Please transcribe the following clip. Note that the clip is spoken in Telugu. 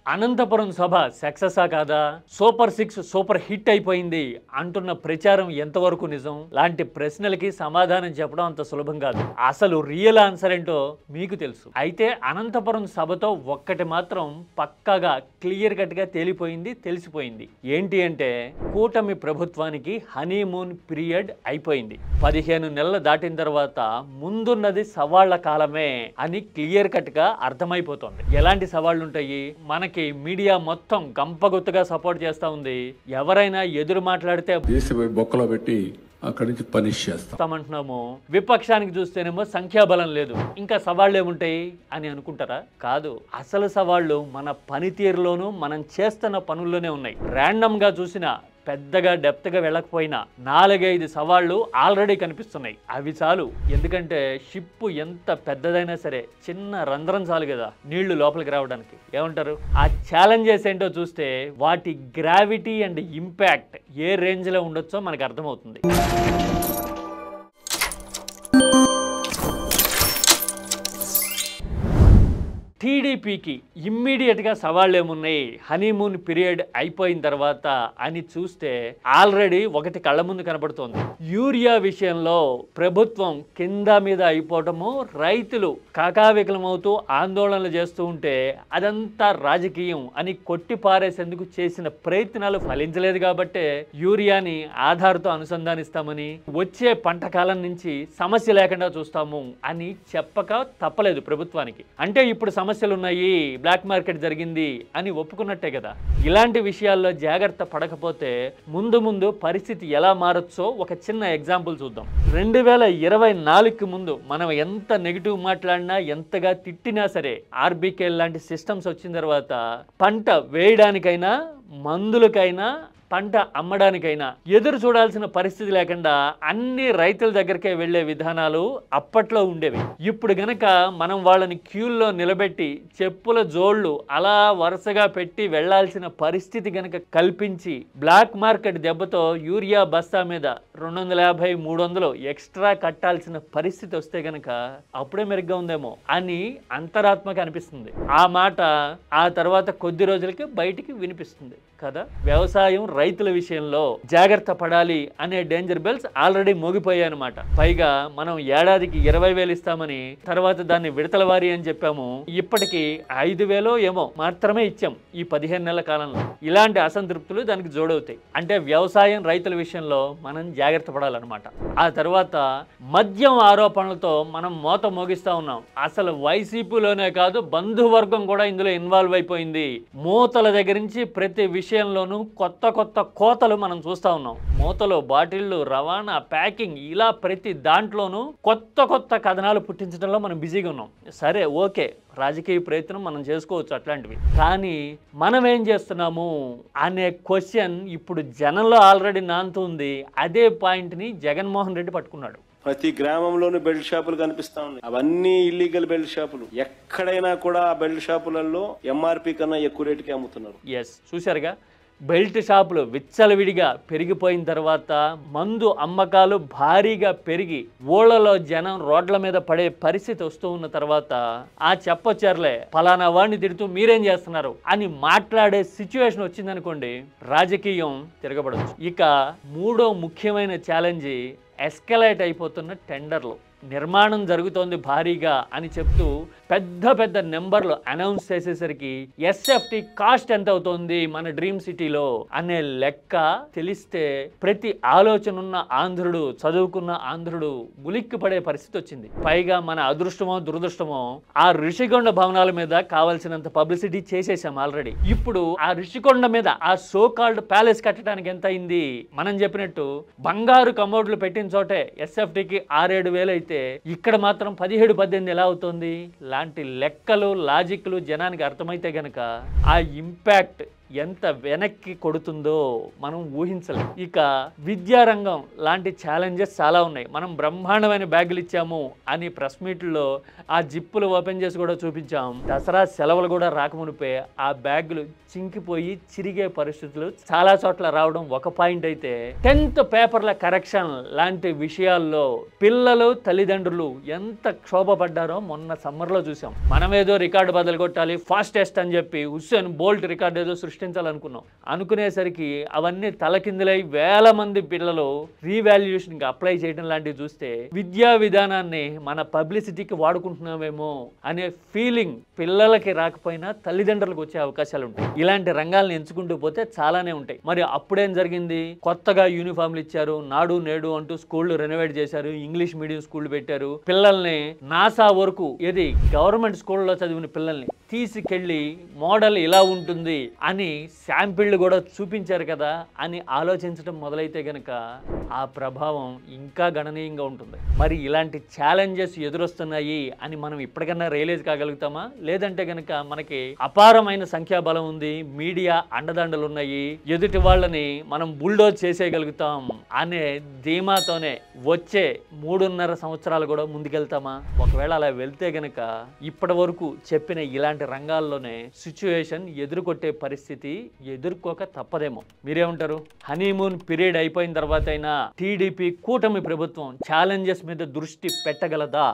అనంతపురం సభ సక్సెసా కాదా, సూపర్ 6 సూపర్ హిట్ అయిపోయింది అంటున్న ప్రచారం ఎంతవరకు నిజం లాంటి ప్రశ్నలకి సమాధానం చెప్పడం అంత సులభం కాదు. అసలు రియల్ ఆన్సర్ ఏంటో మీకు తెలుసు. అయితే అనంతపురం సభతో ఒక్కటి మాత్రం పక్కాగా క్లియర్ కట్ గా తెలిసిపోయింది. ఏంటి అంటే కూటమి ప్రభుత్వానికి హనీమూన్ పీరియడ్ అయిపోయింది. 15 నెలలు దాటిన తర్వాత ముందున్నది సవాళ్ల కాలమే అని క్లియర్ కట్ గా అర్థమైపోతుంది. ఎలాంటి సవాళ్లు ఉంటాయి? మనకి మీడియా మొత్తం గంపగుత్తగా సపోర్ట్ చేస్తా ఉంది. ఎవరైనా ఎదురు మాట్లాడితే బొక్కలో పెట్టి అక్కడి నుంచి పనిష్ చేస్తామంటున్నాము. విపక్షానికి చూస్తేనేమో సంఖ్యాబలం లేదు, ఇంకా సవాళ్ళు ఏముంటాయి అని అనుకుంటారా? కాదు, అసలు సవాళ్ళు మన పనితీరులోనూ మనం చేస్తున్న పనుల్లోనే ఉన్నాయి. ర్యాండమ్ గా చూసినా పెద్దగా డెప్త్గా వెళ్ళకపోయినా 4-5 సవాళ్లు ఆల్రెడీ కనిపిస్తున్నాయి. అవి చాలు. ఎందుకంటే షిప్ ఎంత పెద్దదైనా సరే చిన్న రంధ్రం చాలు కదా నీళ్లు లోపలికి రావడానికి. ఏమంటారు? ఆ ఛాలెంజెస్ ఏంటో చూస్తే వాటి gravity and impact A range లో ఉండొచ్చో మనకు అర్థమవుతుంది. టీడీపీకి ఇమ్మీడియట్గా సవాళ్ళు ఏమున్నాయి హనీమూన్ పీరియడ్ అయిపోయిన తర్వాత అని చూస్తే ఆల్రెడీ ఒకటి కళ్ళ ముందు కనబడుతోంది. యూరియా విషయంలో ప్రభుత్వం కింద మీద అయిపోవటము, రైతులు కాకావికలమవుతూ ఆందోళనలు చేస్తూ ఉంటే అదంతా రాజకీయం అని కొట్టి పారేసేందుకు చేసిన ప్రయత్నాలు ఫలించలేదు. కాబట్టే యూరియాని ఆధార్తో అనుసంధానిస్తామని, వచ్చే పంట కాలం నుంచి సమస్య లేకుండా చూస్తాము అని చెప్పక తప్పలేదు ప్రభుత్వానికి. అంటే ఇప్పుడు సమస్యలు ఉన్నాయి, బ్లాక్ మార్కెట్ జరిగింది అని ఒప్పుకున్నట్టే కదా. ఇలాంటి విషయాల్లో జాగ్రత్త పడకపోతే ముందు పరిస్థితి ఎలా మారొచ్చో ఒక చిన్న ఎగ్జాంపుల్ చూద్దాం. 2024కి ముందు మనం ఎంత నెగిటివ్ మాట్లాడినా, ఎంతగా తిట్టినా సరే, ఆర్బీకే లాంటి సిస్టమ్స్ వచ్చిన తర్వాత పంట వేయడానికైనా, మందులకైనా, పంట అమ్మడానికైనా ఎదురు చూడాల్సిన పరిస్థితి లేకుండా అన్ని రైతుల దగ్గరికే వెళ్లే విధానాలు అప్పట్లో ఉండేవి. ఇప్పుడు గనక మనం వాళ్ళని క్యూల్లో నిలబెట్టి చెప్పుల జోళ్లు అలా వరుసగా పెట్టి వెళ్లాల్సిన పరిస్థితి గనక కల్పించి బ్లాక్ మార్కెట్ దెబ్బతో యూరియా బస్తా మీద 250-300 ఎక్స్ట్రా కట్టాల్సిన పరిస్థితి వస్తే గనక అప్పుడే మెరుగ్గా ఉందేమో అని అంతరాత్మక అనిపిస్తుంది. ఆ మాట ఆ తర్వాత కొద్ది రోజులకి బయటికి వినిపిస్తుంది కదా. వ్యవసాయం, రైతుల విషయంలో జాగ్రత్త పడాలి అనే డేంజర్ బెల్స్ ఆల్రెడీ మోగిపోయాయి అన్నమాట. పైగా మనం ఏడాదికి 20,000 ఇస్తామని తర్వాత దాన్ని విడతల వారి అని చెప్పాము. ఇప్పటికి 5,000 ఏమో మాత్రమే ఇచ్చాం ఈ 15 నెలల కాలంలో. ఇలాంటి అసంతృప్తులు దానికి జోడవుతాయి. అంటే వ్యవసాయం, రైతుల విషయంలో మనం జాగ్రత్త పడాలన్నమాట. ఆ తర్వాత మద్యం ఆరోపణలతో మనం మోత మోగిస్తా ఉన్నాం. అసలు వైసీపీలోనే కాదు, బంధువర్గం కూడా ఇందులో ఇన్వాల్వ్ అయిపోయింది. మూతల దగ్గర నుంచి ప్రతి విషయంలోనూ కొత్త కోతలు మనం చూస్తా ఉన్నాం. మూతలు, బాటిళ్లు, రవాణా, ప్యాకింగ్, ఇలా ప్రతి దాంట్లోనూ కొత్త కథనాలు పుట్టించడంలో మనం బిజీగా ఉన్నాం. సరే, ఓకే, రాజకీయ ప్రయత్నం మనం చేసుకోవచ్చు అట్లాంటివి. కానీ మనం ఏం చేస్తున్నాము అనే క్వశ్చన్ ఇప్పుడు జనంలో ఆల్రెడీ నానుతుంది. అదే పాయింట్ని జగన్మోహన్ రెడ్డి పట్టుకున్నాడు. ప్రతి గ్రామంలోనూ బెల్ట్ షాపులు కనిపిస్తా ఉన్నాయి. అవన్నీ ఇల్లీగల్ బెల్ట్ షాపులు. ఎక్కడైనా కూడా ఆ బెల్ట్ షాపులలో ఎంఆర్పి కన్నా ఎక్కువ రేటుకి అమ్ముతున్నారు. ఎస్, చూశారుగా, బెల్ట్ షాపులు విచ్చలవిడిగా పెరిగిపోయిన తర్వాత మందు అమ్మకాలు భారీగా పెరిగి ఊళ్ళలో జనం రోడ్ల మీద పడే పరిస్థితి వస్తూ ఉన్న తర్వాత ఆ చెప్పొచ్చారులే ఫలానా వాడిని తిడుతూ మీరేం చేస్తున్నారు అని మాట్లాడే సిచ్యువేషన్ వచ్చిందనుకోండి, రాజకీయం తిరగబడచ్చు. ఇక మూడో ముఖ్యమైన ఛాలెంజ్ ఎస్కలేట్ అయిపోతున్న టెండర్లు. నిర్మాణం జరుగుతోంది భారీగా అని చెప్తూ పెద్ద నెంబర్లు అనౌన్స్ చేసేసరికి ఎస్ఎఫ్టి కాస్ట్ ఎంత అవుతోంది మన డ్రీమ్ సిటీలో అనే లెక్క తెలిస్తే ప్రతి ఆలోచన ఉన్న ఆంధ్రుడు, చదువుకున్న ఆంధ్రుడు ఉలిక్కి పడే పరిస్థితి వచ్చింది. పైగా మన అదృష్టమో దురదృష్టమో ఆ ఋషికొండ భవనాల మీద కావాల్సినంత పబ్లిసిటీ చేసేసాం ఆల్రెడీ. ఇప్పుడు ఆ ఋషికొండ మీద ఆ సో కాల్డ్ ప్యాలెస్ కట్టడానికి ఎంత అయింది? మనం చెప్పినట్టు బంగారు కమోడ్లు పెట్టిన చోటే ఎస్ఎఫ్టికి 6-7 వేలు అయితే ఇక్కడ మాత్రం 17-18 ఎలా అవుతుంది? లాంటి లెక్కలు, లాజిక్లు జనానికి అర్థమైతే గనక ఆ ఇంపాక్ట్ ఎంత వెనక్కి కొడుతుందో మనం ఊహించలేం. ఇక విద్యారంగం లాంటి ఛాలెంజెస్ చాలా ఉన్నాయి. మనం బ్రహ్మాండమైన బ్యాగులు ఇచ్చాము అని ప్రెస్ మీట్లో ఆ జిప్పులు ఓపెన్ చేసి కూడా చూపించాం. దసరా సెలవులు కూడా రాకమునిపే ఆ బ్యాగులు చింకిపోయి చిరిగే పరిస్థితులు చాలా చోట్ల రావడం ఒక పాయింట్ అయితే, 10th పేపర్ల కరెక్షన్ లాంటి విషయాల్లో పిల్లలు తల్లిదండ్రులు ఎంత క్షోభపడ్డారో మొన్న సమ్మర్లో చూసాం. మనమేదో రికార్డు బదులు కొట్టాలి, ఫాస్టెస్ట్ అని చెప్పి హుస్సేన్ బోల్ట్ రికార్డు ఏదో సృష్టించాలనుకున్నాం. అనుకునేసరికి అవన్నీ తలకిందులై వేల మంది పిల్లలు రీవాల్యుయేషన్కి అప్లై చేయడం లాంటివి చూస్తే విద్యా విధానాన్ని మన పబ్లిసిటీకి వాడుకుంటున్నామేమో అనే ఫీలింగ్ పిల్లలకి రాకపోయినా తల్లిదండ్రులకు వచ్చే అవకాశాలు ఉంటాయి. ఇలాంటి రంగాలను ఎంచుకుంటూ పోతే చాలానే ఉంటాయి. మరి అప్పుడేం జరిగింది? కొత్తగా యూనిఫామ్లు ఇచ్చారు, నాడు నేడు అంటూ స్కూళ్ళు రెనోవేట్ చేశారు, ఇంగ్లీష్ మీడియం స్కూల్ పెట్టారు. పిల్లల్ని నాసా వరకు ఏది గవర్నమెంట్ స్కూల్లో చదివిన పిల్లల్ని తీసుకెళ్లి మోడల్ ఇలా ఉంటుంది అని శాంపిళ్లు కూడా చూపించారు కదా అని ఆలోచించడం మొదలైతే గనక ఆ ప్రభావం ఇంకా గణనీయంగా ఉంటుంది. మరి ఇలాంటి ఛాలెంజెస్ ఎదురొస్తున్నాయి అని మనం ఇప్పటికన్నా రియలైజ్ కాగలుగుతామా? లేదంటే గనక మనకి అపారమైన సంఖ్యాబలం ఉంది, మీడియా అండదండలు ఉన్నాయి, ఎదుటి వాళ్ళని మనం బుల్డోజ్ చేసేయగలుగుతాం అనే ధీమాతోనే వచ్చే 3.5 సంవత్సరాలు కూడా ముందుకెళ్తామా? ఒకవేళ అలా వెళ్తే గనక ఇప్పటి వరకు చెప్పిన ఇలాంటి రంగాల్లోనే సిచ్యువేషన్ ఎదుర్కొట్టే పరిస్థితి ఎదుర్కోక తప్పదేమో. మీరేమంటారు? హనీమూన్ పీరియడ్ అయిపోయిన తర్వాత అయినా టీడీపీ కూటమి ప్రభుత్వం ఛాలెంజెస్ మీద దృష్టి పెట్టగలదా?